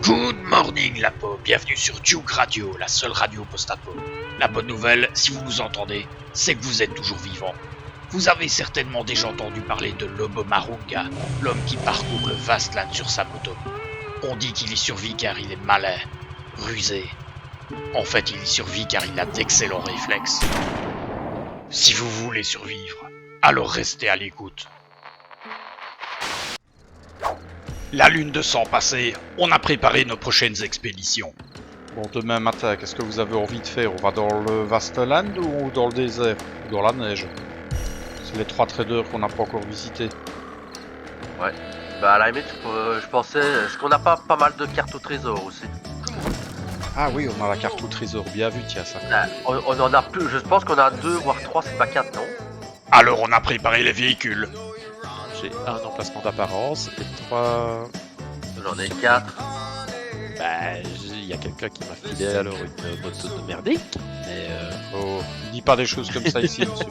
Good morning, Lapo. Bienvenue sur Duke Radio, la seule radio post-apo. La bonne nouvelle, si vous nous entendez, c'est que vous êtes toujours vivant. Vous avez certainement déjà entendu parler de Lobo Marunga, l'homme qui parcourt le vaste land sur sa moto. On dit qu'il y survit car il est malin, rusé. En fait, il y survit car il a d'excellents réflexes. Si vous voulez survivre, alors restez à l'écoute. La lune de sang passée, on a préparé nos prochaines expéditions. Bon, demain matin, qu'est-ce que vous avez envie de faire? On va dans le vaste land ou dans le désert? Ou dans la neige? C'est les 3 traders qu'on n'a pas encore visités. Ouais, bah à la limite, je pensais, est-ce qu'on n'a pas mal de cartes au trésor aussi? Ah oui, on a la carte au trésor, bien vu, tiens ça. On en a plus, je pense qu'on a 2 voire 3, c'est pas 4, non? Alors on a préparé les véhicules. J'ai un emplacement d'apparence et 3... J'en ai 4. Bah, il y a quelqu'un qui m'a filé alors une moto de merdique, mais Oh, dis pas des choses comme ça ici, monsieur.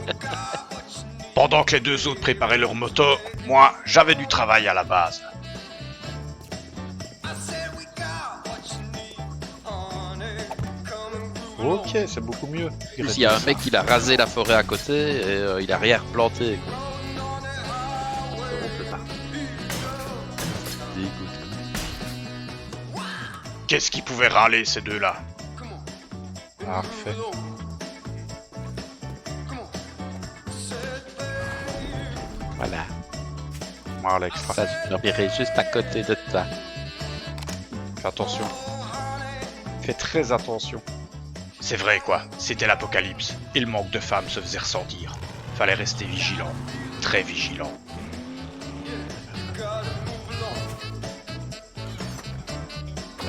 Pendant que les deux autres préparaient leur moto, moi, j'avais du travail à la base. Ok, c'est beaucoup mieux. en plus, il y a un mec qui a rasé la forêt à côté et il a rien replanté, quoi. On peut pas. Écoute. Qu'est-ce qui pouvait râler ces deux-là? Parfait. Voilà. Voilà l'extra. Ça, je dormirai juste à côté de toi. Fais attention. Fais très attention. C'est vrai quoi, c'était l'apocalypse, et le manque de femmes se faisait ressentir. Fallait rester vigilant, très vigilant.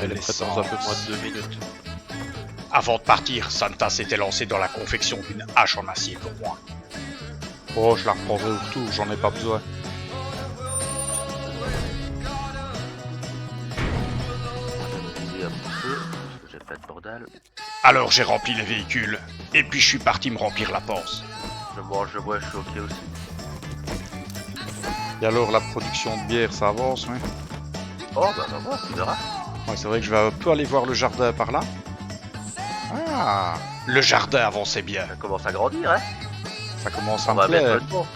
Elle est dans un peu moins de 2 minutes. Avant de partir, Santa s'était lancé dans la confection d'une hache en acier pour moi. Oh, je la reprendrai au retour, j'en ai pas besoin. J'ai un petit peu, parce que j'ai pas de bordel. Alors j'ai rempli les véhicules, et puis je suis parti me remplir la panse. Je mange, je bois, je suis ok aussi. Et alors, la production de bière, ça avance, oui? Oh bah on va voir, tu verras. Ouais, c'est vrai que je vais un peu aller voir le jardin par là. Ah, Le jardin avançait bien. Ça commence à grandir, hein. ça commence à On me va mettre plaire. le temps.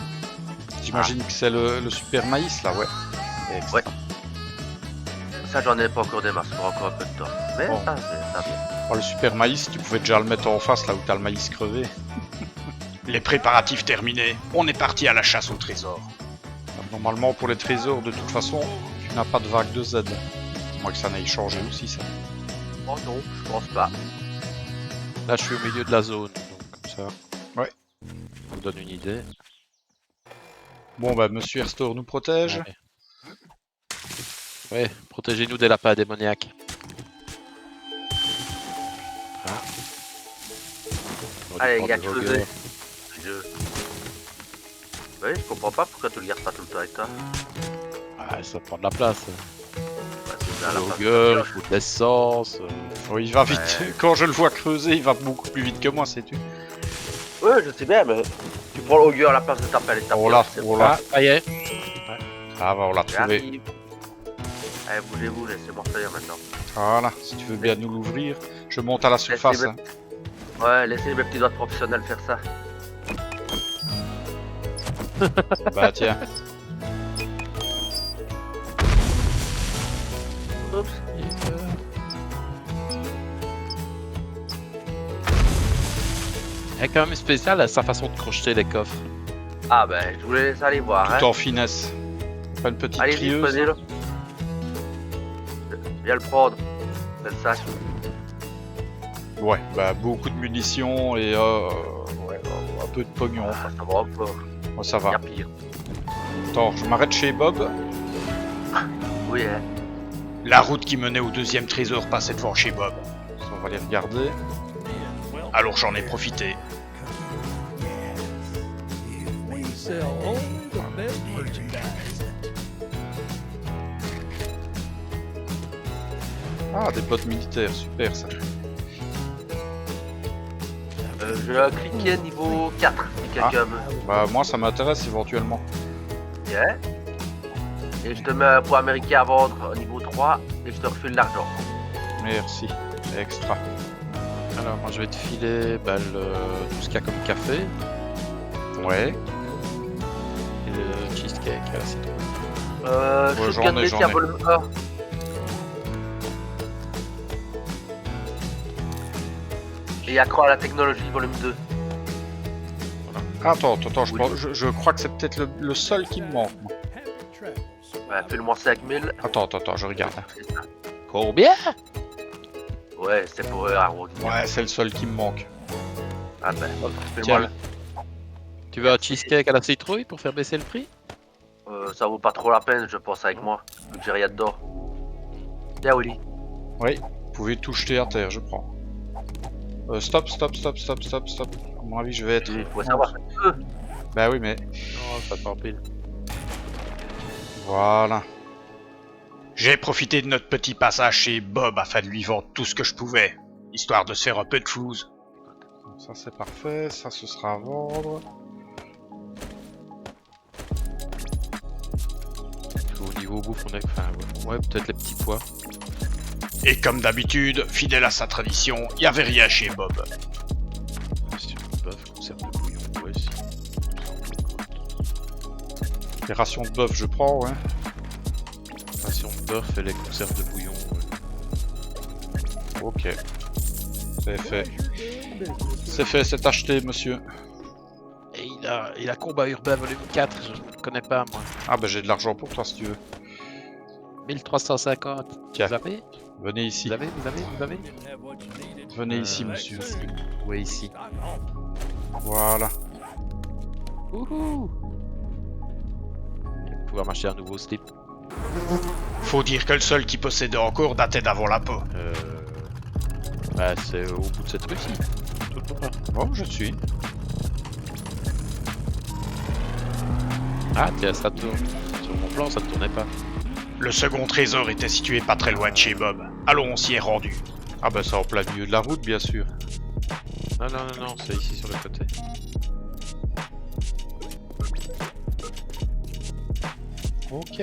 J'imagine que c'est le super maïs, là, ouais. Excellent. Ouais. Ça j'en ai pas encore des masses, pour encore un peu de temps. Mais Bon. ça vient. Oh, le super maïs, tu pouvais déjà le mettre en face, là où t'as le maïs crevé. Les préparatifs terminés, on est parti à la chasse au trésor. Normalement, pour les trésors, de toute façon, tu n'as pas de vague de Z. À moins que ça n'aille changer aussi, ça. Oh non, je pense pas. Là, je suis au milieu de la zone, donc comme ça. Ouais. Ça me donne une idée. Bon, bah, Monsieur Herstor nous protège. Ouais. Ouais, protégez-nous des lapins démoniaques. Ah. On va Allez, lui gars, prendre le creusez. Roger. Oui, je comprends pas pourquoi tu le gardes pas tout le temps avec toi. Ah, ça prend de la place. Bah, c'est bien à la Le place de gueule, ta je fous de l'essence. Oh, il va vite. Ouais. Quand je le vois creuser, il va beaucoup plus vite que moi, sais-tu. Ouais, je sais bien, mais tu prends l'augueur à la place de ta pelle et ta Oh pioche, là, c'est oh bon. là. Ah, ça y est. Ah, bah, on l'a trouvé. J'arrive. Allez, bougez-vous, laissez-moi faire maintenant. Voilà, si tu veux bien nous l'ouvrir. Je monte à la surface. Laissez- Hein. Ouais, laissez mes petits doigts de professionnels faire ça. Bah, tiens. Oups. Elle est quand même spéciale à sa façon de crocheter les coffres. Ah ben, je vous laisse aller voir, hein. Tout en finesse. Pas une petite Allez-y, trieuse. prenez-le. Viens le prendre. C'est le sac. Ouais, bah, beaucoup de munitions et ouais, un peu de pognon. Ah, ça va encore. Oh, ça Il y va. a pire. Attends, je m'arrête chez Bob. Oui, hein. La route qui menait au deuxième trésor passait devant chez Bob. Ça, on va les regarder. Alors j'en ai profité. Ah, des bottes militaires, super ça. J'ai un cliquet niveau 4, si quelqu'un veut. Bah, moi ça m'intéresse éventuellement. Yeah. Et je te mets un poids américain à vendre au niveau 3 et je te refile l'argent. Merci. Extra. Alors, moi, je vais te filer tout ce qu'il y a comme café Ouais. et le cheesecake à la citrouille. Je j'en suis ai, ici à j'en ai. volume 1. Et accro à la technologie, volume 2. Attends, Oui. je crois que c'est peut-être le seul qui me manque. moi. Ouais, file-moi 5000. Attends, je regarde. C'est ça. Combien? Ouais, c'est pour arrondir. Ouais, c'est le seul qui me manque. Ah ben, file-moi Tiens. le. Tu veux un cheesecake à la citrouille pour faire baisser le prix? Ça vaut pas trop la peine, je pense, avec moi. Vu que j'ai rien dedans. Tiens, Willy. Oui, vous pouvez tout jeter à terre, je prends. Stop. À mon avis, je vais être... Il faut savoir. Bah oui, mais... Non, ça t'empile. Voilà. J'ai profité de notre petit passage chez Bob afin de lui vendre tout ce que je pouvais, histoire de se faire un peu de flouze. Ça, c'est parfait. Ça, ce sera à vendre. Au niveau bouffe, on a... Enfin, ouais, peut-être les petits pois. Et comme d'habitude, fidèle à sa tradition, y avait rien chez Bob. Ration de bœuf, conserve de bouillon, ouais, si. Les rations de bœuf, je prends, ouais. Ration de bœuf et les conserves de bouillon, ouais. Ok. C'est fait. C'est fait, c'est acheté, monsieur. Et il a Combat Urbain volume 4, je ne connais pas, moi. Ah bah j'ai de l'argent pour toi, si tu veux. 1350. Tiens. Vous avez? Venez ici. Vous avez? Venez ici, monsieur. Oui, ici. Voilà. Wouhou! Je vais pouvoir m'acheter un nouveau slip. Faut dire que le seul qui possédait encore datait d'avant la peau. Bah, c'est au bout de cette rue-ci. Tout le monde. Bon, je suis. Ah, tiens, ça tourne. Sur mon plan, ça ne tournait pas. Le second trésor était situé pas très loin de chez Bob. Allons, on s'y est rendu. Ah bah c'est en plein milieu de la route, bien sûr. Non, c'est ici sur le côté. Ok.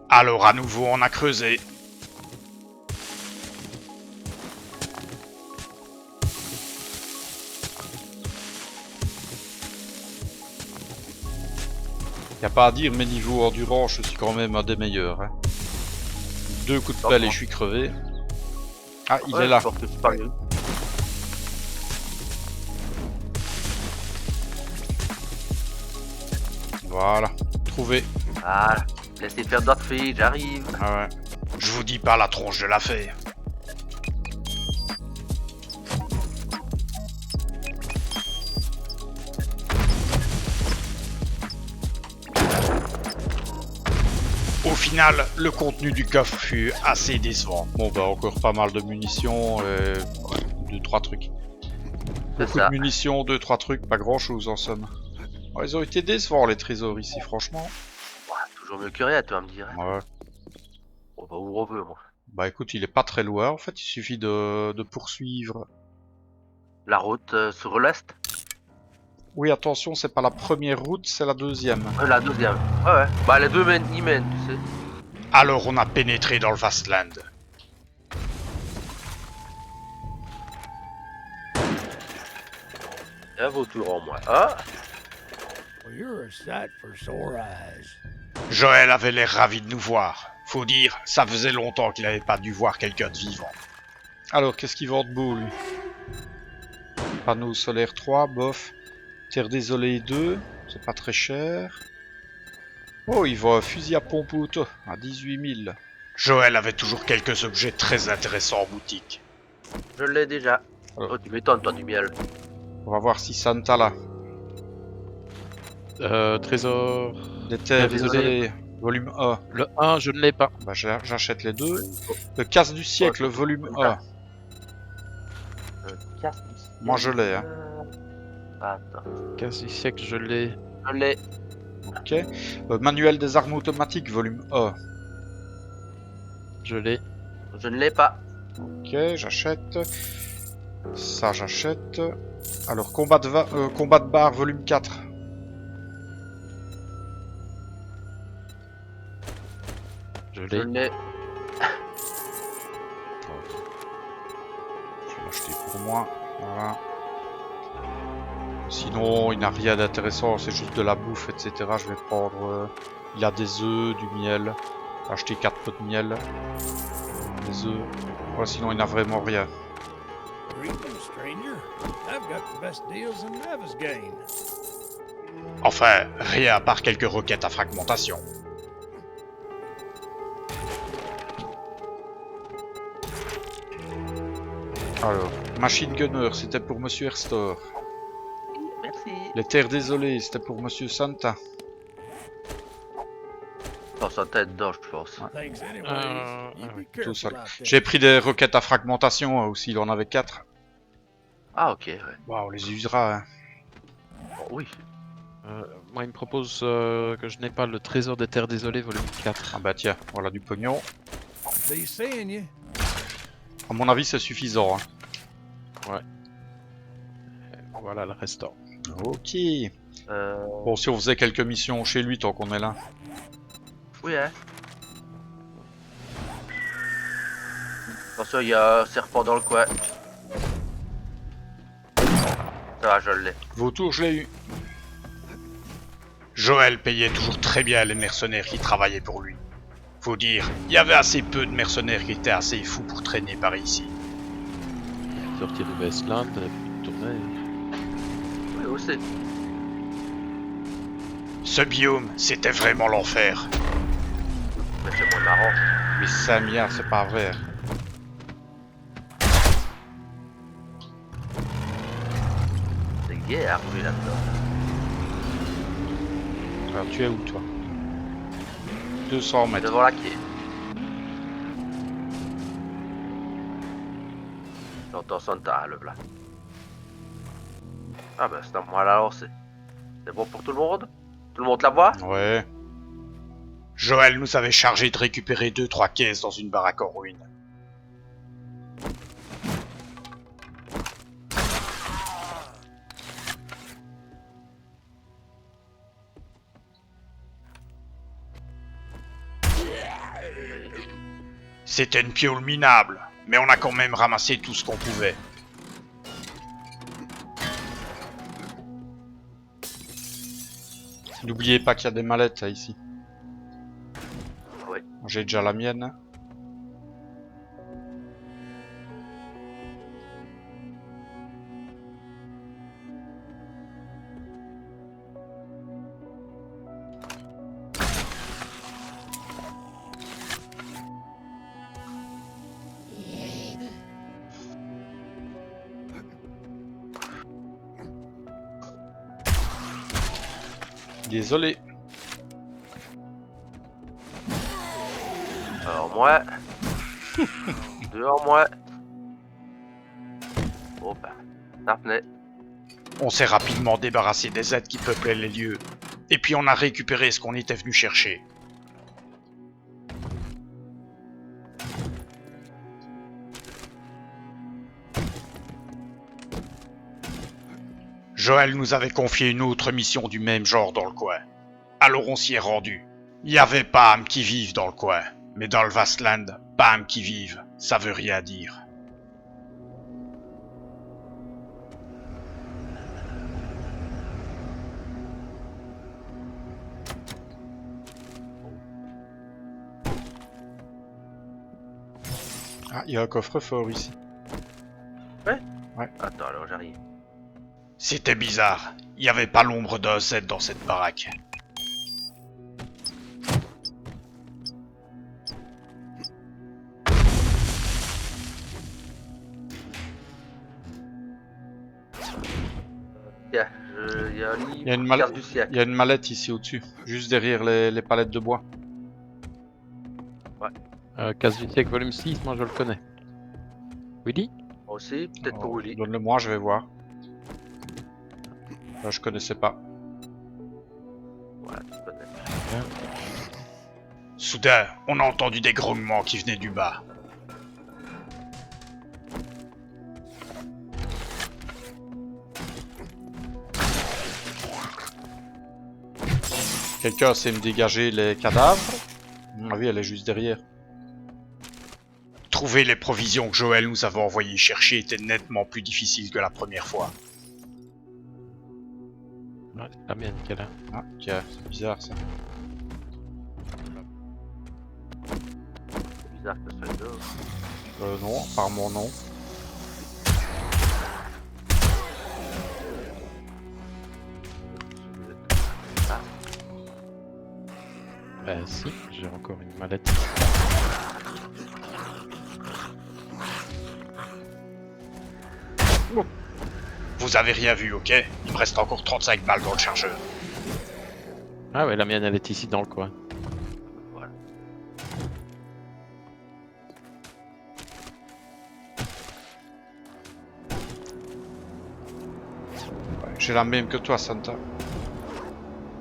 Alors à nouveau, on a creusé. Y a pas à dire, mais niveau endurance, je suis quand même un des meilleurs. Hein. 2 coups de pelle et je suis crevé. Ah, il est là. Je pense que c'est pas mieux. Voilà. Trouvé. Ah, laissez faire d'autres filles, j'arrive. Ah ouais. Je vous dis pas la tronche de l'affaire. Au final, le contenu du coffre fut assez décevant. Bon bah encore pas mal de munitions et... 2-3 trucs. C'est Beaucoup ça. de munitions, 2-3 trucs, pas grand chose en somme. Ouais, ils ont été décevants les trésors ici, franchement. Ouais, toujours mieux que rien, tu vas me dire. Ouais. On va où on veut, moi. Bah écoute, il est pas très loin en fait, il suffit de poursuivre. La route sur l'est. Oui, attention, c'est pas la première route, c'est la deuxième. La deuxième. Ouais. Bah les deux y mènent, tu sais. Alors on a pénétré dans le Vastland. Un vautour en moins. Ah, Well, you're a sight for sore eyes. Joël avait l'air ravi de nous voir. Faut dire, ça faisait longtemps qu'il n'avait pas dû voir quelqu'un de vivant. Alors, qu'est-ce qu'il vend de beau lui? Panneau solaire 3, bof. Terre désolée 2, c'est pas très cher. Oh, il vend un fusil à pompe auto à 18 000. Joël avait toujours quelques objets très intéressants en boutique. je l'ai déjà. Alors. Oh, tu m'étonnes, toi, du miel. On va voir si Santa là. Trésor. Des terres Désolé. désolées, volume 1. Le 1, je ne l'ai pas. Bah, j'achète les deux. Le casse du siècle, volume 1. Moi, je l'ai, hein. Attends, Casse du siècle, je l'ai. je l'ai. Ok. Manuel des armes automatiques, volume 1. Je l'ai. Je ne l'ai pas. Ok, j'achète. Ça, j'achète. Alors, combat de barre, volume 4. Je Je l'ai. l'ai. Je vais l'acheter pour moi. Voilà. Sinon, il n'a rien d'intéressant, c'est juste de la bouffe, etc. Je vais prendre... il a des œufs, du miel. Acheter 4 pots de miel. Des œufs. Ouais, sinon, il n'a vraiment rien. Greetings, stranger. I've got the best deals in Navisgain. Enfin, rien à part quelques requêtes à fragmentation. Alors, Machine Gunner, c'était pour Monsieur Erstor. Merci. Les Terres Désolées, c'était pour Monsieur Santa. Dans sa tête dedans, je pense. Thanks anyways. You ah be oui, Tout ça. careful out there. J'ai pris des requêtes à fragmentation aussi, il en avait 4. Ah, ok, ouais. Wow, on les usera. Hein. Bon, oui. Moi, il me propose que je n'ai pas le trésor des terres désolées, volume 4. Ah bah tiens, voilà du pognon. Be seeing you. À mon avis, c'est suffisant. Hein. Voilà le restant. Ok. Euh... Bon, si on faisait quelques missions chez lui tant qu'on est là. Oui, hein. Attention, il y a un serpent dans le coin. Ça va, je l'ai. Vautour, je l'ai eu. Joël payait toujours très bien les mercenaires qui travaillaient pour lui. Faut dire, il y avait assez peu de mercenaires qui étaient assez fous pour traîner par ici. Sortir de Westland, tourner. Oui, aussi. Ce biome, c'était vraiment l'enfer. Mais c'est moins marrant. Mais 5 milliards, c'est pas vrai. C'est gay à arriver là-dedans. Alors, tu es où, toi 200 mètres. Devant la quai. J'entends Santa, le blanc. Ah ben c'est à moi à la lancer. C'est bon pour tout le monde? Tout le monde la voit? Ouais. Joël nous avait chargé de récupérer 2-3 caisses dans une baraque en ruine. C'était une piole minable, mais on a quand même ramassé tout ce qu'on pouvait. N'oubliez pas qu'il y a des mallettes ici. Oui. J'ai déjà la mienne. Désolé. Alors moi. 2 en moins. Oh ben. Ça venait. On s'est rapidement débarrassé des aides qui peuplaient les lieux, et puis on a récupéré ce qu'on était venu chercher. Joël nous avait confié une autre mission du même genre dans le coin. Alors on s'y est rendu. Il y avait pas âme qui vive dans le coin, mais dans le Vastland, pas âme qui vive, ça veut rien dire. Ah, il y a un coffre-fort ici. Attends, alors j'arrive. C'était bizarre, il n'y avait pas l'ombre d'un Z dans cette baraque. Tiens, il y a un livre. Il y a une carte mallette, du siècle. il y a une mallette ici au-dessus, juste derrière les palettes de bois. Casse du siècle, volume 6, moi je le connais. Willy? Moi aussi, peut-être pour Willy. Donne-le-moi, je vais voir. Là, je connaissais pas. Ouais, tu connais. Soudain, on a entendu des grognements qui venaient du bas. Quelqu'un sait me dégager les cadavres? À mon avis, elle est juste derrière. Trouver les provisions que Joël nous avait envoyées chercher était nettement plus difficile que la première fois. Ouais, c'est la mienne qu'elle a. Ah, tiens, c'est bizarre ça. C'est bizarre que ce soit là. Non, par mon nom. Bah si, j'ai encore une mallette. Vous avez rien vu, ok? Il me reste encore 35 balles dans le chargeur. Ah ouais, la mienne elle est ici dans le coin. Voilà. Ouais, j'ai la même que toi, Santa.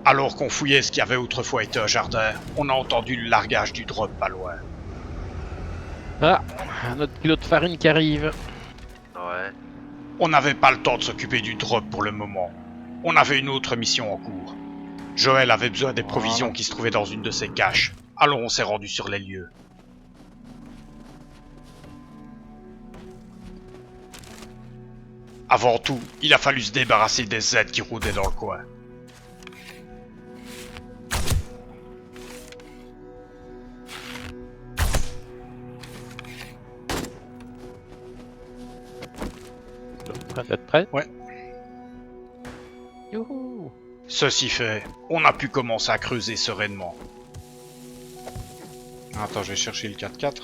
Alors qu'on fouillait ce qui avait autrefois été un jardin, on a entendu le largage du drop pas loin. Ah, un autre kilo de farine qui arrive. Ouais. On n'avait pas le temps de s'occuper du drop pour le moment. On avait une autre mission en cours. Joël avait besoin des provisions qui se trouvaient dans une de ses caches. Alors on s'est rendu sur les lieux. Avant tout, il a fallu se débarrasser des aides qui rôdaient dans le coin. Prêt d'être prêt? Ouais. Youhou! Ceci fait, on a pu commencer à creuser sereinement. Attends, je vais chercher le 4x4.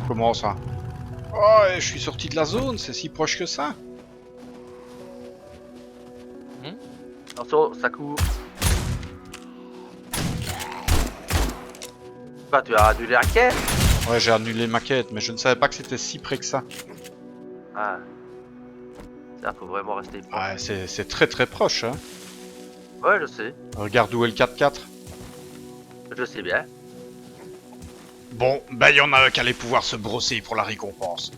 Comment ça? Oh, je suis sorti de la zone, c'est si proche que ça. Attention, ça court. Quoi, tu as annulé la quête? Ouais, j'ai annulé ma quête, mais je ne savais pas que c'était si près que ça. Ah. Ça, faut vraiment rester proche. Ouais, c'est très très proche, hein. Ouais, je sais. Regarde où est le 4x4. Je sais bien. Bon, ben il y en a un qui allait pouvoir se brosser pour la récompense.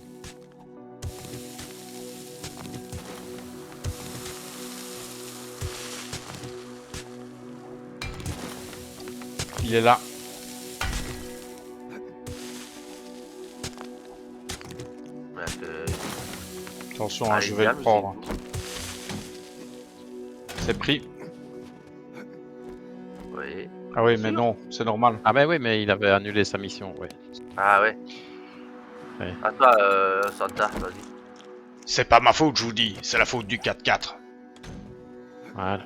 Il est là. Ouais, Attention, hein, allez, je vais bien, le prendre. monsieur. C'est pris. Oui. Ah oui, mais non, c'est normal. Ah bah oui, mais il avait annulé sa mission, ouais. Ah ouais. Ouais. À toi, Santa, vas-y. C'est pas ma faute, je vous dis, c'est la faute du 4x4. Voilà.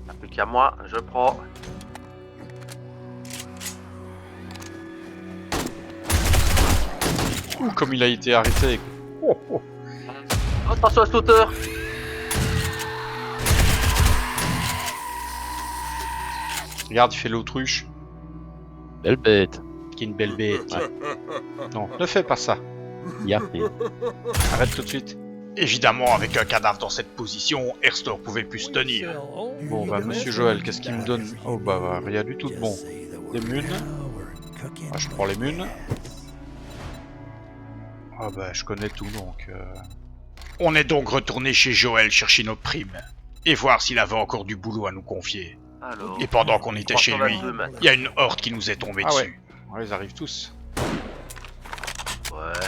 Y'a plus qu'à moi, je prends. Ouh, comme il a été arrêté. Oh, oh. Attention à cette hauteur. Regarde, il fait l'autruche. Belle bête. Qui est une belle bête. Non, ne fais pas ça. Yardé. Arrête tout de suite. Évidemment, avec un cadavre dans cette position, Erstor pouvait plus se tenir. Bon, bah, monsieur Joël, qu'est-ce qu'il me donne? Oh, bah, rien du tout de bon. Les munes. Ah, je prends les munes. Ah, bah, je connais tout, donc... On est donc retourné chez Joël chercher nos primes, et voir s'il avait encore du boulot à nous confier. Alors. Et pendant qu'on était chez lui, 322 mètres. il y a une horde qui nous est tombée Ah ouais. dessus. Ouais, ils arrivent tous. Ouais.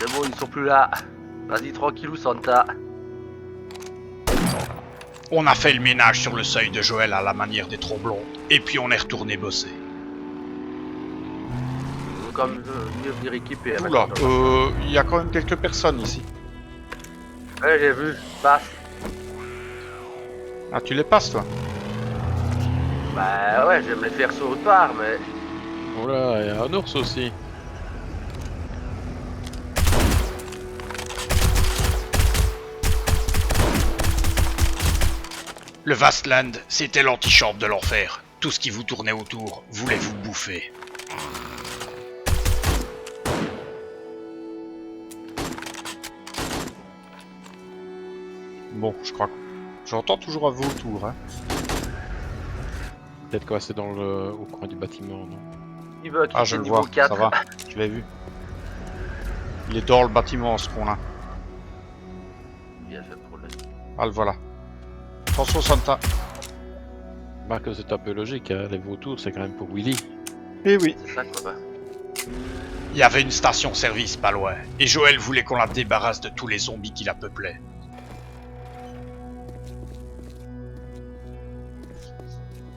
C'est bon, ils sont plus là. Vas-y, tranquillou, Santa. On a fait le ménage sur le seuil de Joël à la manière des tromblons, et puis on est retourné bosser. Comme mieux venir équipé. Oula, il y a quand même quelques personnes ici. Ouais, j'ai vu. Passe. Ah, tu les passes, toi? Bah ouais, j'aime les faire sur autre part, mais. Oh là, il y a un ours aussi. Le Vastland, c'était l'antichambre de l'enfer. Tout ce qui vous tournait autour voulait vous bouffer. Bon, je crois que... J'entends toujours un vautour, hein. Peut-être quoi, c'est au coin du bâtiment, non? Il veut quitter Ah, je le niveau vois, 4. ça va. Je l'ai vu. Il est dans le bâtiment, ce con-là. Bien fait pour le... Ah, le voilà. Attention, Santa. Marc, c'est un peu logique, hein. Les vautours, c'est quand même pour Willy. Eh oui. C'est ça quoi. Il y avait une station-service pas loin, et Joël voulait qu'on la débarrasse de tous les zombies qui la peuplaient.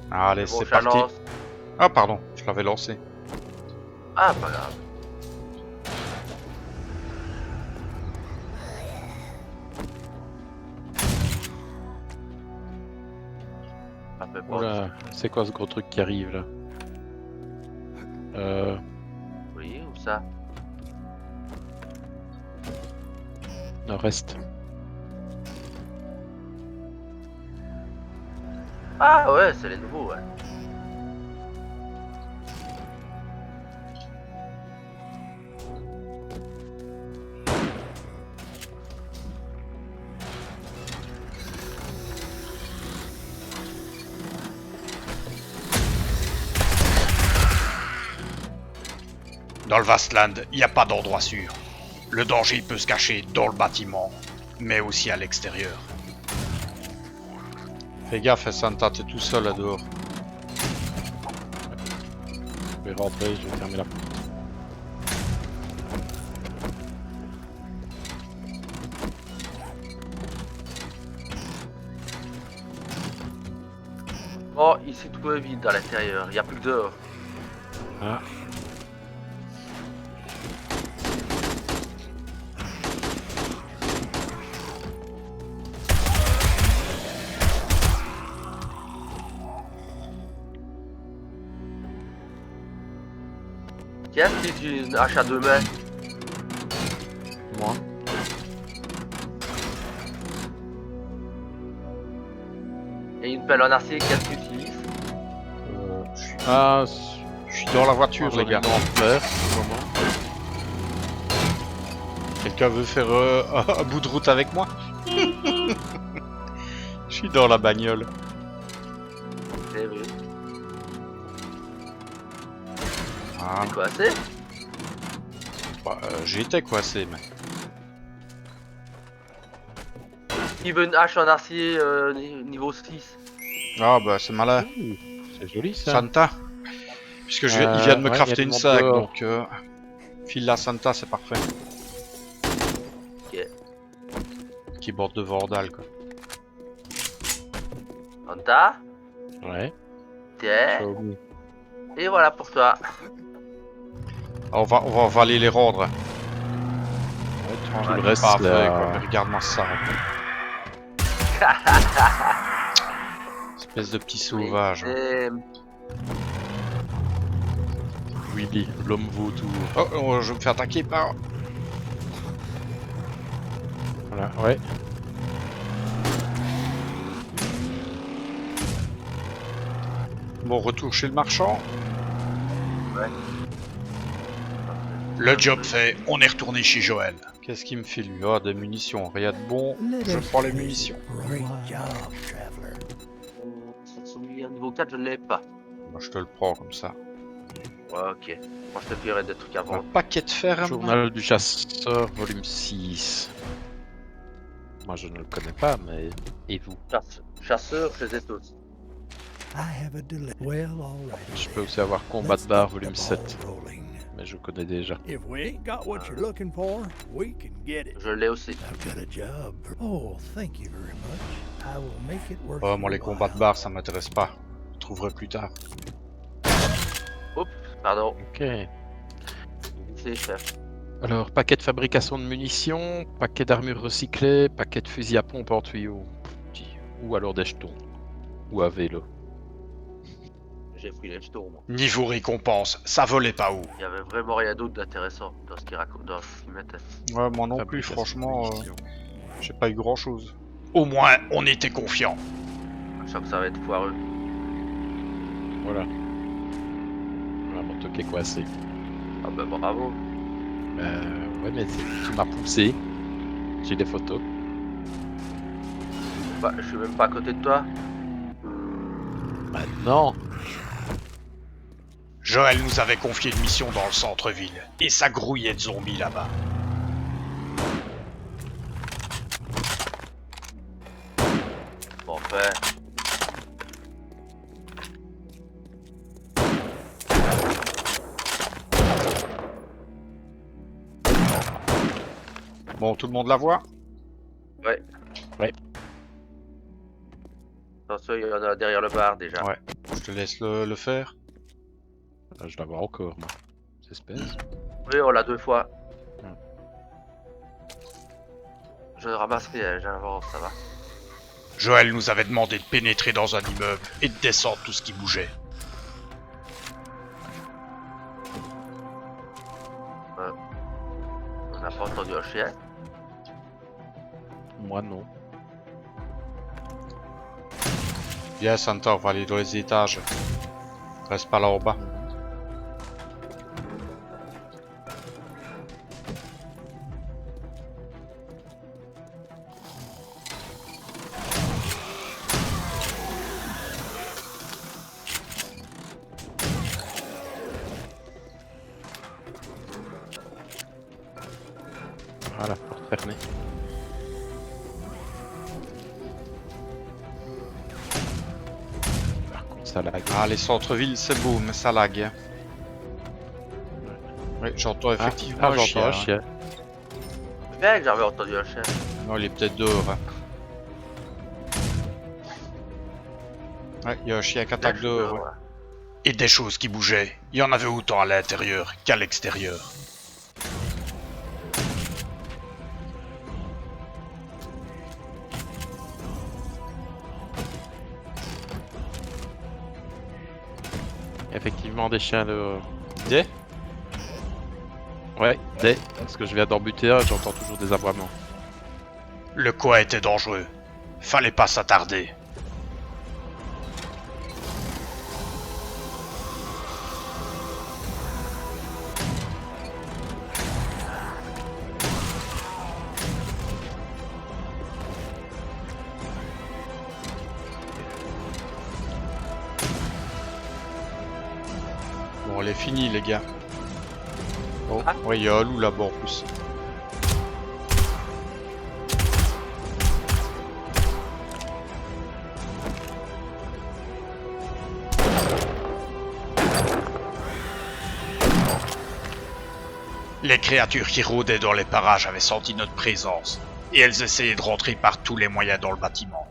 Allez, Bon, c'est je parti. lance. Ah, pardon, je l'avais lancé. Ah, pas grave. Ça fait pas. Oula, c'est quoi ce gros truc qui arrive là? Oui, où ça? Nord-est. Ah ouais, c'est les nouveaux, ouais. Dans le Vastland, il n'y a pas d'endroit sûr. Le danger peut se cacher dans le bâtiment, mais aussi à l'extérieur. Fais gaffe, Santa, t'es tout seul là dehors. Je vais rentrer, je vais fermer la porte. Oh, ici tout est vide à l'intérieur, il n'y a plus que dehors. Ah, Qui est-ce qui utilise une hache à deux mains? moi. Et une pelle en acier, qu'est-ce que tu utilises? Ah, Je suis dans la voiture, les gars. en fleurs, en ce moment. Quelqu'un veut faire un bout de route avec moi? Je suis dans la bagnole. C'est vrai. Ah, C'est quoi, c'est? bah, j'étais coincé, mais... Il veut une hache en acier niveau 6. Ah, bah, c'est malin. Ouh, c'est joli ça. Santa. Puisque il vient de me ouais, crafter il y a une du monde sac, dehors. donc... file la Santa, c'est parfait. Ok. Keyboard de Vandal, quoi. Anta, Ouais. tiens. Show me. Et voilà pour toi. Ah, on va aller les rendre. Ouais, tout le reste, Pas vrai, là, quoi, mais regarde-moi ça. Espèce de petit sauvage. Et... Willy, l'homme vautour. Oh, oh, je me fais attaquer par... Voilà, ouais. Bon, retour chez le marchand. Le job fait, on est retourné chez Joël. Qu'est-ce qu'il me file lui? Ah, des munitions, rien de bon. Je prends les munitions. Great job, traveler. Cette soulière niveau 4, je ne l'ai pas. Moi, je te le prends comme ça. Ouais, ok. Moi, je te ferai des trucs à Un vendre. paquet de ferme. Journal du chasseur, volume 6. Moi je ne le connais pas, mais... Et vous? Chasseur, je les ai tous. I have a deli- Well, all right. Je peux aussi avoir Combat Let's de bar, get the volume ball 7. rolling. Mais je connais déjà. If we ain't got what you're looking for, we can get it. Je l'ai aussi. I've got a job. Oh, thank you very much. I will make it worth Oh, moi, les your combats de while. bar, ça m'intéresse pas. Je trouverai plus tard. Oups, pardon. Ok. C'est chef. Alors, paquet de fabrication de munitions, paquet d'armure recyclée, paquet de fusil à pompe en tuyau. Ou alors des jetons. Ou à vélo. J'ai pris les jetons, moi. Niveau récompense, ça volait pas haut. Il y avait vraiment rien d'autre d'intéressant dans ce qu'il raconte, dans ce qu'il mettait. Ouais, moi non plus, Fabrication de franchement, munitions. j'ai pas eu grand chose. Au moins, on était confiants. Je sens que ça va être foireux. Voilà. Voilà, mon truc est coincé. Ah bah bravo. Ouais, mais tu m'as poussé. J'ai des photos. Bah, je suis même pas à côté de toi. Bah non. Joël nous avait confié une mission dans le centre-ville, et ça grouillait de zombies là-bas. Bon, fait. Bon, tout le monde la voit? Attention, il y en a derrière le bar déjà. Ouais. Je te laisse le faire. Je la vois encore, moi. J'espère. Oui, on l'a 2 fois. Hmm. Je ramasse rien, j'avance, ça va. Joël nous avait demandé de pénétrer dans un immeuble et de descendre tout ce qui bougeait. On n'a pas entendu un chien. Moi non. Viens, Santa, on va aller dans les étages. Reste pas là en bas. Voilà, porte fermée. Par contre, ça lag. Ah, les centres-villes, c'est beau, mais ça lag. Hein. Oui, j'entends effectivement un j'entends chien. un chien. Bien que j'avais entendu un chien. Hein. Non, il est peut-être dehors. Hein. Ouais, il y a un chien qui attaque dehors. Ouais. Et des choses qui bougeaient. Il y en avait autant à l'intérieur qu'à l'extérieur. Effectivement, des chiens de. Des? Ouais, des. Parce que je viens d'en buter un, j'entends toujours des aboiements. Le coin était dangereux. Fallait pas s'attarder. Bon, elle est finie, les gars. Oh, Ah. ouais, il y a un loup là-bas en plus. Les créatures qui rôdaient dans les parages avaient senti notre présence, et elles essayaient de rentrer par tous les moyens dans le bâtiment.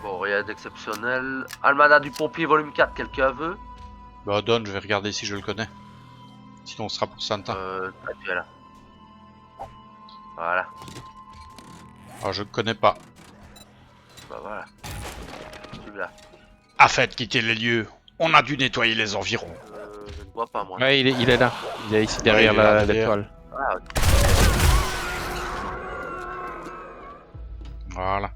Bon, rien d'exceptionnel. Almanach du pompier volume 4, quelqu'un veut? Bah, donne, je vais regarder si je le connais. Sinon, ce sera pour Santa. Ah, tu es là. Voilà. Ah, je le connais pas. Bah voilà. Celui-là. Afin de quitter les lieux, on a dû nettoyer les environs. Je ne vois pas moi. Ouais, il est là. Il est ici derrière il est là, derrière. l'étoile. Ah, ok. Voilà.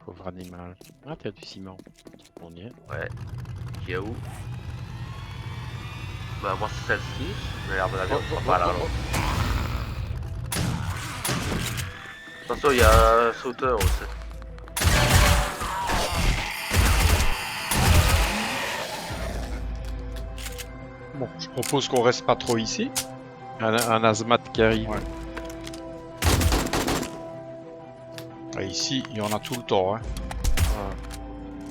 Pauvre animal. Ah, t'as du ciment. On y est. Ouais. Qui est où? Bah moi c'est celle-ci. J'ai l'air de la viande, pas là. Attention, il y a un sauteur aussi. Bon, je propose qu'on reste pas trop ici. Un asthmate qui arrive. Ouais. Et ici, il y en a tout le temps. Hein.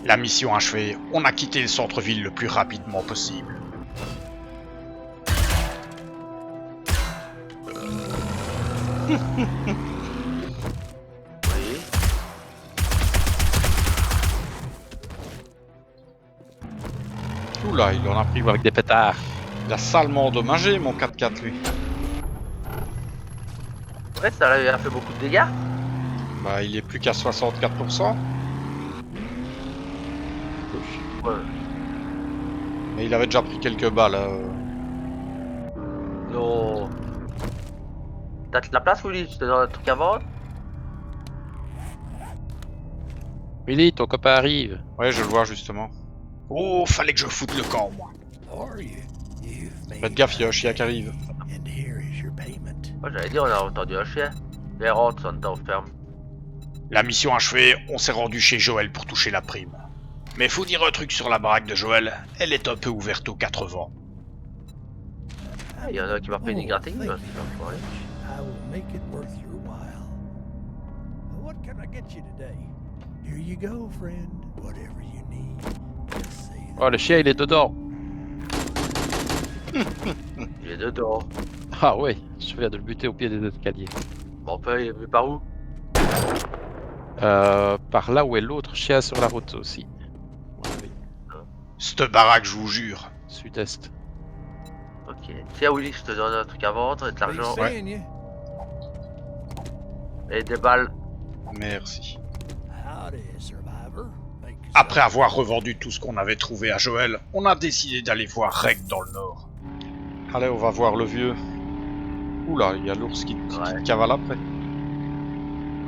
La mission achevée, on a quitté le centre-ville le plus rapidement possible. Oui. Oula, il en a pris. Avec des pétards. Il a salement endommagé mon 4x4 lui. Ouais, ça lui a fait beaucoup de dégâts. Bah, il est plus qu'à 64%. Ouais. Mais il avait déjà pris quelques balles. Non. T'as de la place, Willy? Tu t'es dans le truc à vendre? Willy, ton copain arrive. Ouais, je le vois justement. Oh, fallait que je foute le camp, moi. Are you? You've made Faites gaffe, il y a un chien qui arrive. and here is your payment. Moi j'allais dire, on a entendu un chien. Les rentres sont dans ferme. La mission achevée, on s'est rendu chez Joël pour toucher la prime. Mais faut dire un truc sur la baraque de Joël, elle est un peu ouverte aux 4 vents. Il y en a un qui m'a payé des grattings. thank hein, you c'est pas vrai. I will make it worth your while. What can I get you today? Here you go, friend. Whatever you need. Just say that. Oh, le chien, il est dedans. Il est dedans. Ah ouais, je viens de le buter au pied des escaliers. Bon, enfin, il est venu par où? Par là où est l'autre chien sur la route aussi. Ouais, oui. Cette baraque, je vous jure. Sud-est. Ok. Tiens, Willy, je te donne un truc à vendre et de Be l'argent. seeing you. Et des balles. Merci. Howdy, survivor. Make yourself Après avoir revendu tout ce qu'on avait trouvé à Joël, on a décidé d'aller voir Reg dans le nord. Allez, on va voir le vieux. Oula, il y a l'ours qui Ouais. cavale après.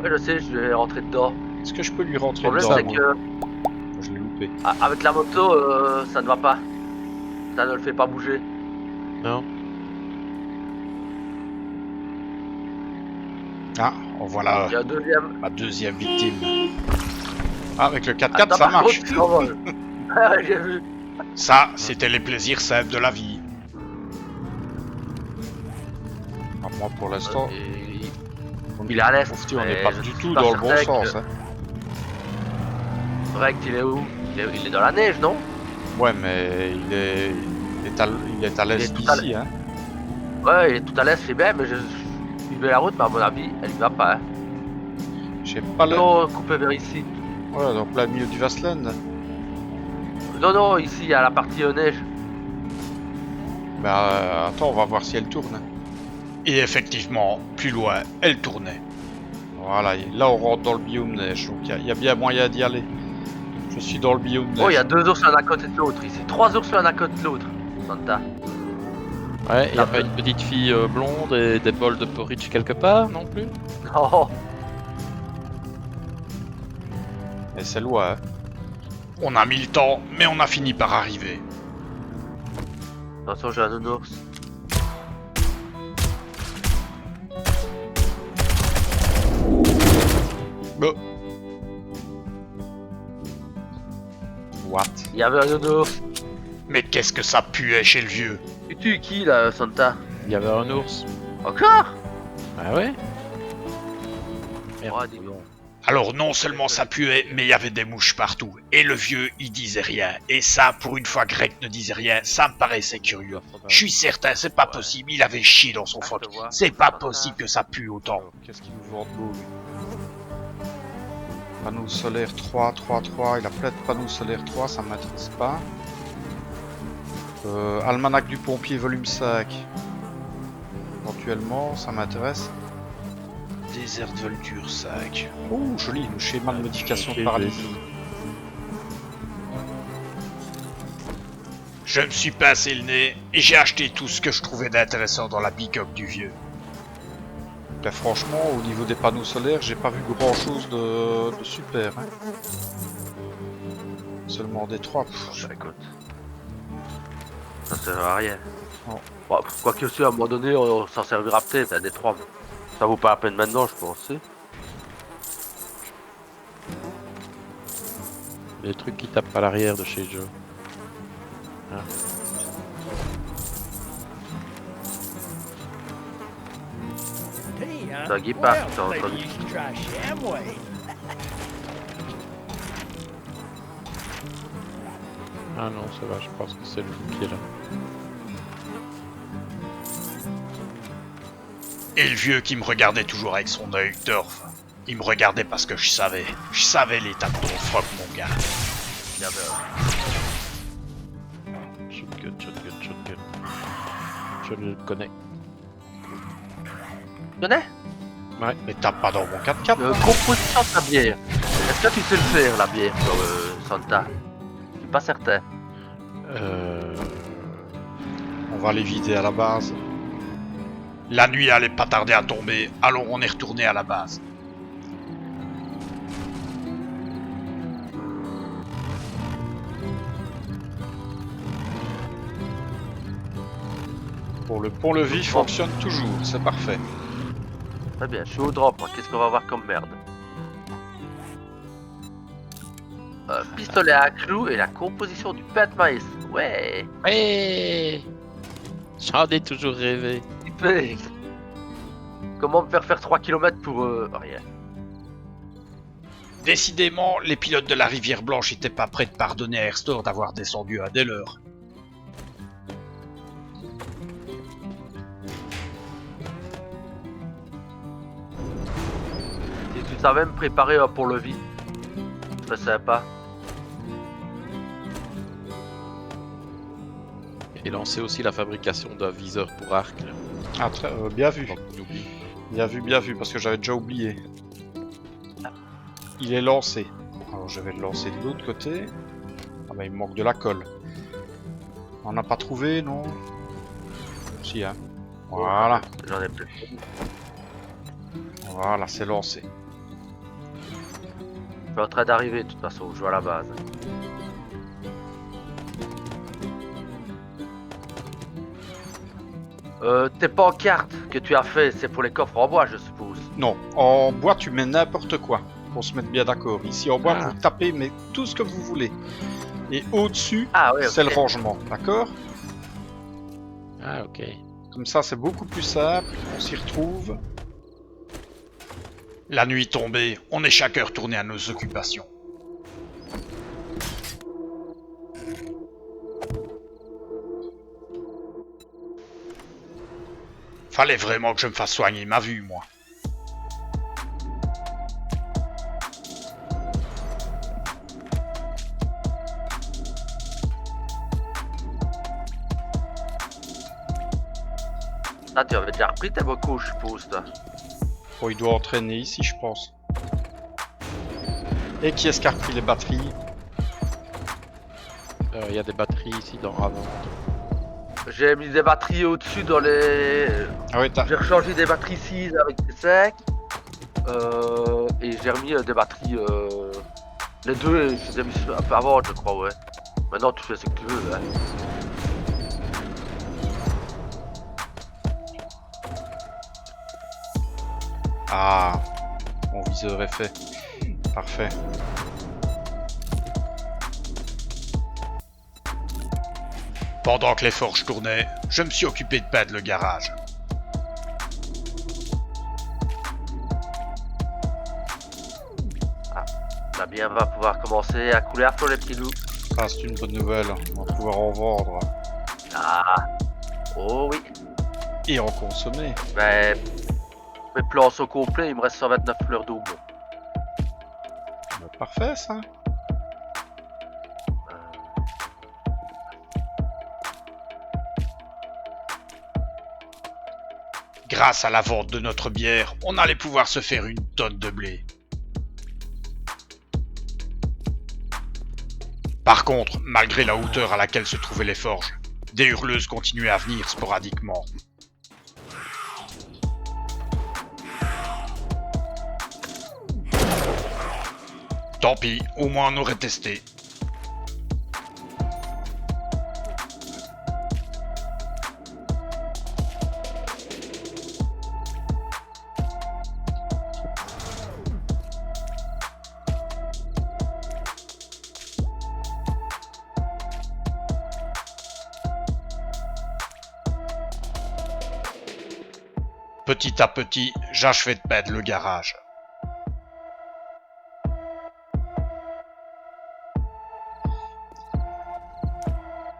Ouais, je sais, je vais rentrer dedans. Est-ce que je peux lui rentrer Le problème, dedans c'est moi que Je l'ai loupé. avec la moto, ça ne va pas. Ça ne le fait pas bouger. Non. Ah, oh, voilà Il y a un deuxième. ma deuxième victime. Ah, avec le 4x4, Attends, ça par marche. contre, tu l'envoles. Ah, j'ai vu. Ça, c'était les plaisirs simples de la vie. Ah, moi, pour l'instant, Il est à l'est. Oufti, on mais n'est pas je du suis tout pas dans le bon certain sens. que- Hein. Rect, il est où il est dans la neige, non? Ouais, mais il est à l'est tout à d'ici. Hein. Ouais, il est tout à l'est, c'est bien, mais je suivais la route, mais à mon avis, elle y va pas. Hein. Je sais pas le... Non, couper vers ici. Ouais, donc là, au milieu du Vastland. Non, non, ici, il y a la partie neige. Bah, attends, on va voir si elle tourne. Et effectivement, plus loin, elle tournait. Voilà, et là, on rentre dans le biome neige. Donc, il y a bien moyen d'y aller. Je suis dans le biome neige. Oh, il y a 2 ours l'un à côté de l'autre ici. 3 ours l'un à côté de l'autre. Santa. Ouais, il n'y a pas une petite fille blonde et des bols de porridge quelque part non plus? Oh, Et c'est loin. Hein. On a mis le temps, mais on a fini par arriver. attention, j'ai un ours. What? Il y avait un ours. Mais qu'est-ce que ça puait chez le vieux? Tu tues qui là, Santa? Il y avait un ours. Encore? Ah ouais? Oh, dis donc. Alors non seulement ça puait, mais il y avait des mouches partout. Et le vieux, il disait rien. Et ça, pour une fois que Greg ne disait rien, ça me paraissait curieux. Je suis certain, c'est pas possible, il avait chié dans son froc. C'est pas possible que ça pue autant. Alors, qu'est-ce qu'il nous vend de beau, lui? Panneaux solaires 3, 3, 3. Il a plein de panneaux solaires 3, ça m'intéresse pas. Almanach du pompier volume 5. Éventuellement, ça m'intéresse. Desert Vulture 5. Oh, joli, le schéma de modification de paralysie. Je me suis pincé le nez et j'ai acheté tout ce que je trouvais d'intéressant dans la pick-up du vieux. Ben, franchement, au niveau des panneaux solaires, j'ai pas vu grand chose de super. Hein. Seulement des 3. Bah, écoute. Ça sert à rien. Non. Bon, quoi que ce, à un moment donné, on s'en servira peut-être, à des 3. Ça vaut pas la peine maintenant, je pense. Les trucs qui tapent à l'arrière de chez Joe. Hey, huh? Doggy Park, Well, so- maybe you should try Shamway. Ah non, ça va, je pense que c'est le qui est là. Et le vieux qui me regardait toujours avec son œil turf. Il me regardait parce que je savais l'état de ton froc, mon gars. Il y avait Shotgun, shotgun, shotgun. Je le connais. Tu connais? Mais tape pas dans mon 4x4. Composition de la bière. Est-ce que tu sais le faire, la bière, Santa? Je suis pas certain. On va les vider à la base. La nuit allait pas tarder à tomber, alors on est retourné à la base. Bon, le pont-levis fonctionne toujours, c'est parfait. Très bien, je suis au drop, moi. Qu'est-ce qu'on va avoir comme merde? Pistolet à clous et la composition du pain de maïs. Ouais. Ouais. J'en ai toujours rêvé. Super. Comment me faire 3 km pour rien? Décidément, les pilotes de la Rivière Blanche étaient pas prêts de pardonner à Airstor d'avoir descendu à des leurs. Si tu savais me préparer un pont-levis, ce serait sympa. Et lancer aussi la fabrication d'un viseur pour arc. Là, Ah, bien vu. avant qu'on oublie. Bien vu, parce que j'avais déjà oublié. Il est lancé. Alors je vais le lancer de l'autre côté. Ah bah il me manque de la colle. On n'a pas trouvé, non? Si, hein. Voilà, J'en ai plus. voilà, c'est lancé. Je suis en train d'arriver de toute façon, je vois la base. Tes pancartes que tu as fait, c'est pour les coffres en bois, je suppose. Non, en bois tu mets n'importe quoi. Pour se mettre bien d'accord. Ici en bois Ah. vous tapez mais tout ce que vous voulez. Et au-dessus, Ah ouais, c'est ok. le rangement, d'accord? Ah, ok. Comme ça c'est beaucoup plus simple, on s'y retrouve. La nuit tombée, on est chacun retourné à nos occupations. Fallait vraiment que je me fasse soigner ma vue, moi. Ah, tu avais déjà repris tes vocaux, je suppose, toi. Bon, il doit entraîner ici, je pense. Et qui est-ce qui a repris les batteries? Il y a des batteries ici dans Ravent. J'ai mis des batteries au-dessus dans les... Ah oui, t'as... J'ai rechangé des batteries 6 avec des 5. Et j'ai remis des batteries... Les deux, je les ai mis un peu avant, je crois, ouais. Maintenant, tu fais ce que tu veux, hein. Ah, mon viseur est fait. Parfait. Pendant que les forges tournaient, je me suis occupé de peindre le garage. La bière va pouvoir commencer à couler à flot, les petits loups. Ah, c'est une bonne nouvelle. On va pouvoir en vendre Ah. Oh oui. et en consommer. Mais... Mes plans sont complets, il me reste 129 fleurs doubles. Bah, parfait, ça. Grâce à la vente de notre bière, on allait pouvoir se faire une tonne de blé. Par contre, malgré la hauteur à laquelle se trouvaient les forges, des hurleuses continuaient à venir sporadiquement. Tant pis, au moins on aurait testé. Petit à petit, j'achevais de peindre le garage.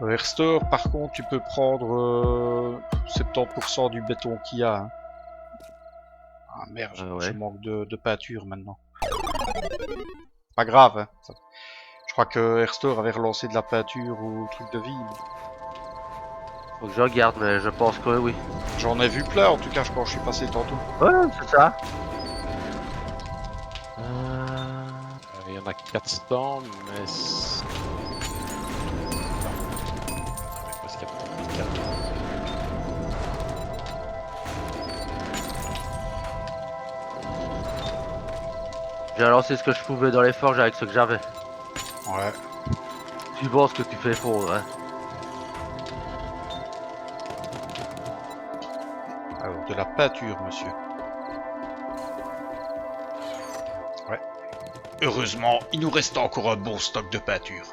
Restore, par contre, tu peux prendre 70% du béton qu'il y a. Hein. Ah merde, Ouais. je manque de peinture maintenant. Pas grave, hein. Je crois que Restore avait relancé de la peinture ou truc de ville. Faut que je regarde, mais je pense que oui. J'en ai vu plein, en tout cas, quand je suis passé tantôt. Ouais, c'est ça. Il y en a 400, mais... Parce qu'il y a plus de 4. J'ai lancé ce que je pouvais dans les forges avec ce que j'avais. Ouais. Tu vois ce que tu fais pour, hein. Alors, de la peinture, monsieur. Heureusement, il nous reste encore un bon stock de peinture.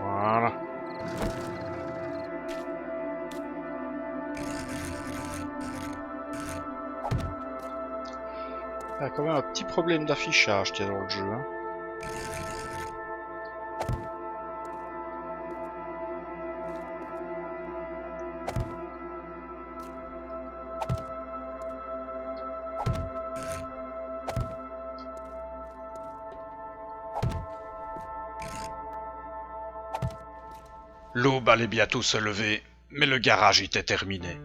Voilà. Il y a quand même un petit problème d'affichage qu'il y a dans le jeu. Hein. L'aube allait bientôt se lever, mais le garage était terminé.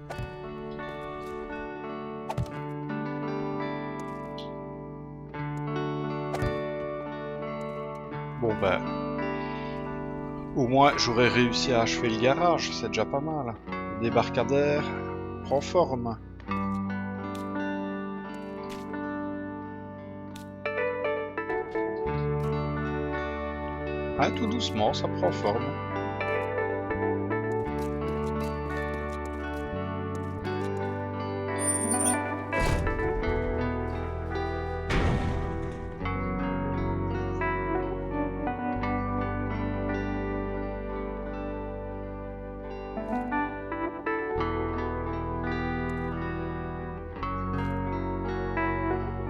Bon ben... Au moins j'aurais réussi à achever le garage, c'est déjà pas mal. Le débarcadère prend forme. Ah, tout doucement, ça prend forme.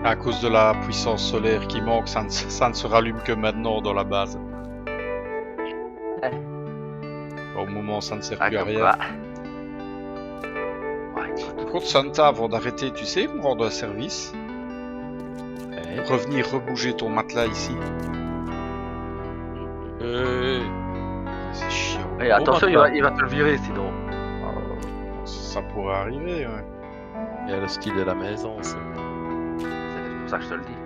À cause de la puissance solaire qui manque, ça ne se rallume que maintenant dans la base. Au moment, ça ne sert plus à comme rien. quoi. Ouais, écoute. Par contre, Santa, avant d'arrêter, tu sais me rendre un service? Ouais. Revenir rebouger ton matelas ici. C'est chiant. Et attention, il va te le virer sinon. Ça pourrait arriver, ouais. Il y a le style de la maison, ça. C'est pour ça que je te le dis.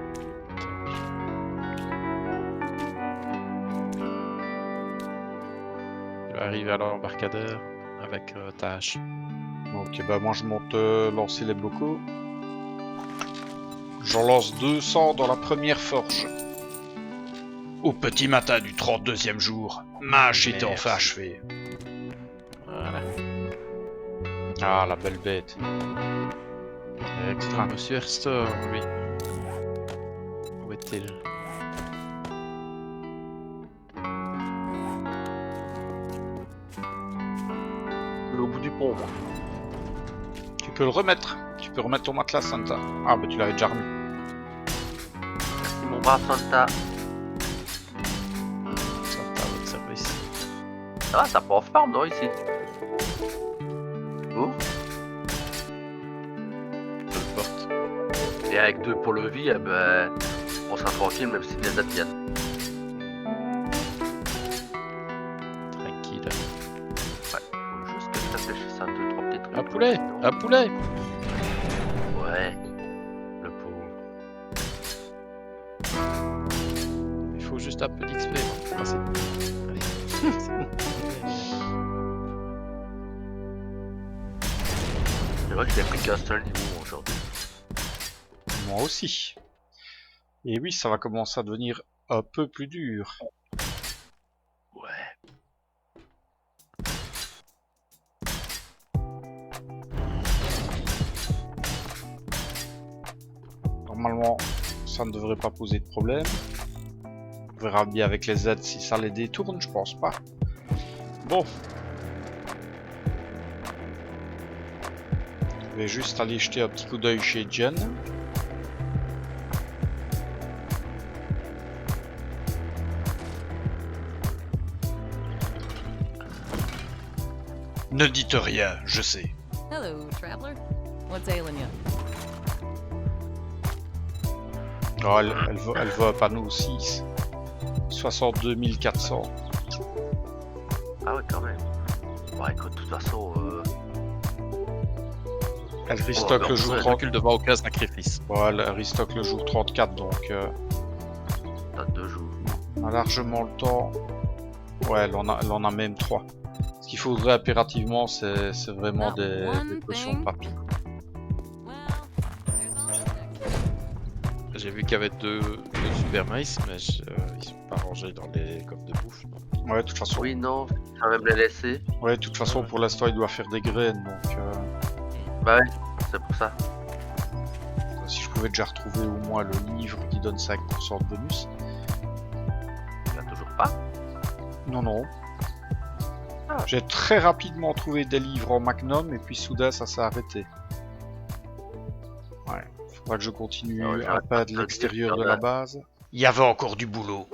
Je vais arriver à l'embarcadère avec tâche. Ok, bah moi je monte lancer les bocaux. J'en lance 200 dans la première forge. Au petit matin du 32e jour, ma hache était enfin achevée. Voilà. Ah, la belle bête. Extra. Monsieur Herstor, lui. Où est-il? Au bout du pont, moi. Tu peux le remettre. Tu peux remettre ton matelas, Santa. Ah, bah tu l'avais déjà remis. Merci mon brave Santa. Santa à votre service. Ça va, ça prend forme, non, ici? Oh. Peu importe. Et avec 2 pour le vie, eh ben, on sera tranquille même si les aides viennent. Tranquille. Ouais, faut juste que je réfléchisse à 2-3 petits trucs. Un poulet! Un poulet! Ouais, le pauvre. Il faut juste un peu d'XP. Ah, c'est bon. Allez. C'est bon. C'est vrai que je n'ai pris qu'un seul niveau aujourd'hui. Moi aussi. Et oui, ça va commencer à devenir un peu plus dur. Ouais. Normalement, ça ne devrait pas poser de problème. On verra bien avec les aides si ça les détourne, je pense pas. Bon. Je vais juste aller jeter un petit coup d'œil chez Jen. Ne dites rien, je sais. Hello, traveler. What's ailing you? Oh, elle veut un panneau 6. 62 400. Ah ouais, quand même. Bon, écoute, de toute façon, Elle restock Oh, le jour ouais, 30. Recule devant aucun sacrifice. Bon, elle restock le jour 34, donc t'as 2 jours. on a largement le temps. Ouais, elle en a même 3. Ce qu'il faudrait impérativement, c'est vraiment des potions de papy. Well, there's always next. J'ai vu qu'il y avait deux super maïs, mais ils sont pas rangés dans les coffres de bouffe. non. Ouais, de toute façon. Oui, non, je vais même les laisser. Ouais, de toute façon, pour l'instant, il doit faire des graines, donc Bah ouais, c'est pour ça. si je pouvais déjà retrouver au moins le livre qui donne 5% de bonus. Il y a toujours pas. Non, non. Ah. J'ai très rapidement trouvé des livres en Magnum et puis soudain ça s'est arrêté. Ouais, faudra que je continue Ah ouais, à j'arrête pas peindre de te l'extérieur dire, de la base. Il y avait encore du boulot.